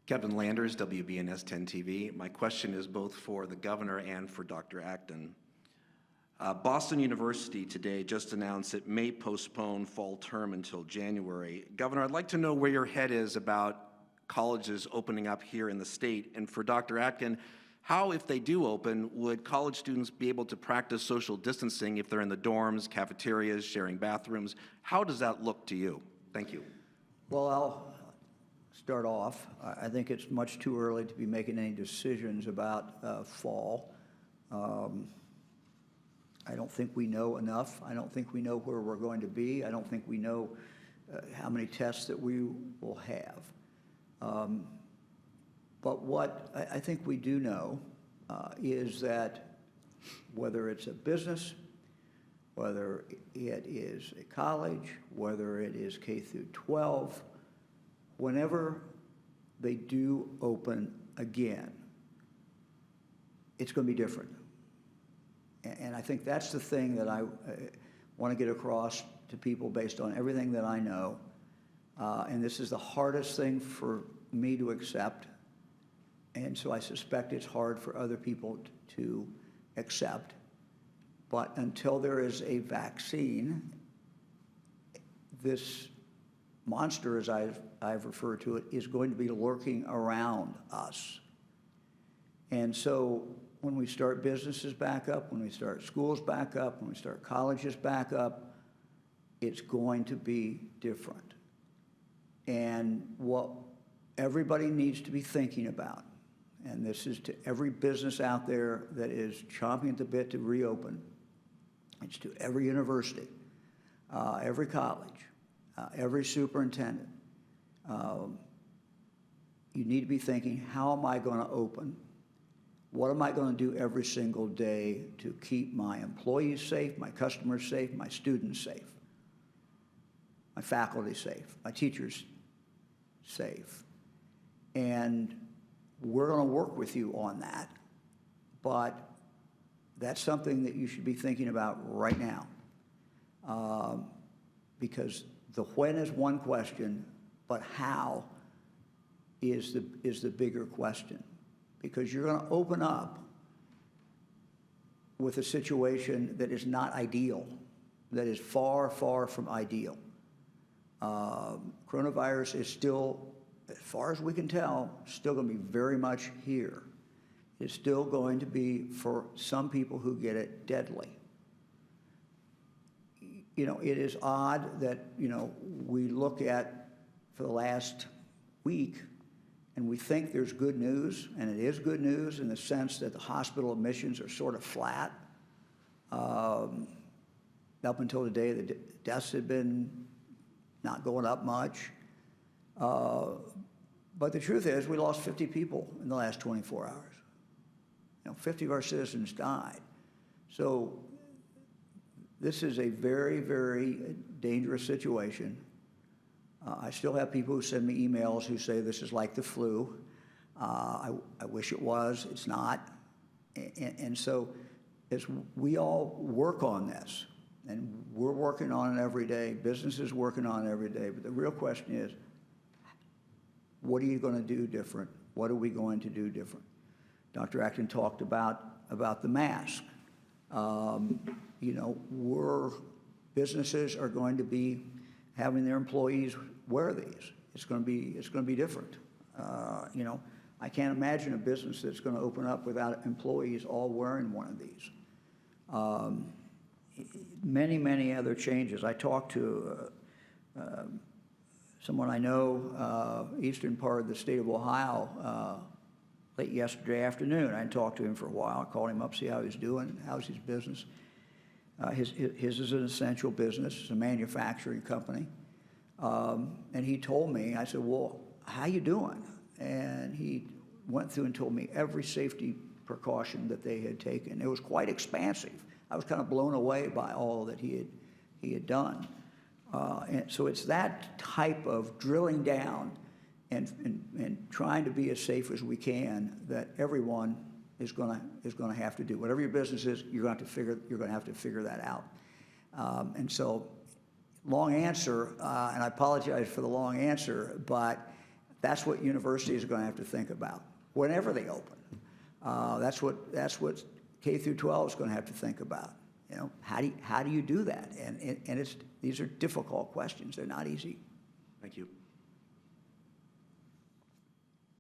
Kevin Landers, WBNS 10 TV. My question is both for the governor and for Dr. Acton. Boston University today just announced it may postpone fall term until January. Governor, I'd like to know where your head is about colleges opening up here in the state. And for Dr. Acton, how, if they do open, would college students be able to practice social distancing if they're in the dorms, cafeterias, sharing bathrooms? How does that look to you? Thank you. Well, I'll start off. I think it's much too early to be making any decisions about fall. I don't think we know enough. I don't think we know where we're going to be. I don't think we know how many tests that we will have. But what I think we do know is that whether it's a business, whether it is a college, whether it is K through 12, whenever they do open again, it's going to be different. And I think that's the thing that I want to get across to people based on everything that I know. And this is the hardest thing for me to accept. And so I suspect it's hard for other people to accept. But until there is a vaccine, this monster, as I've referred to it, is going to be lurking around us. And so when we start businesses back up, when we start schools back up, when we start colleges back up, it's going to be different. And what everybody needs to be thinking about, and this is to every business out there that is chomping at the bit to reopen, it's to every university, every college, every superintendent. You need to be thinking, how am I going to open? What am I going to do every single day to keep my employees safe, my customers safe, my students safe, my faculty safe, my teachers safe? And we're going to work with you on that, but that's something that you should be thinking about right now, because the when is one question, but how is the bigger question. Because you're going to open up with a situation that is not ideal, that is far, far from ideal. Coronavirus is still, as far as we can tell, still going to be very much here. It's still going to be, for some people who get it, deadly. You know, it is odd that, you know, we look at, for the last week, and we think there's good news, and it is good news in the sense that the hospital admissions are sort of flat. Up until today, the deaths had been not going up much. But the truth is, we lost 50 people in the last 24 hours. You know, 50 of our citizens died. So this is a very, very dangerous situation. I still have people who send me emails who say this is like the flu. I wish it was. It's not. And so as we all work on this, and we're working on it every day, business is working on it every day, but the real question is, what are you going to do different? What are we going to do different? Dr. Acton talked about the mask. You know, businesses are going to be having their employees wear these. It's going to be different. You know, I can't imagine a business that's going to open up without employees all wearing one of these. Many, many other changes. I talked to someone I know, eastern part of the state of Ohio, late yesterday afternoon. I hadn't talked to him for a while. I called him up, see how he's doing, how's his business. His is an essential business. It's a manufacturing company. And he told me, I said, well, how you doing? And he went through and told me every safety precaution that they had taken. It was quite expansive. I was kind of blown away by all that he had done. And so it's that type of drilling down and trying to be as safe as we can that everyone is going to have to do. Whatever your business is, you're going to have to figure that out. And so, long answer, and I apologize for the long answer, but That's what universities are going to have to think about whenever they open. That's what K through 12 is going to have to think about. You know, how do you do that? And these are difficult questions. They're not easy. Thank you.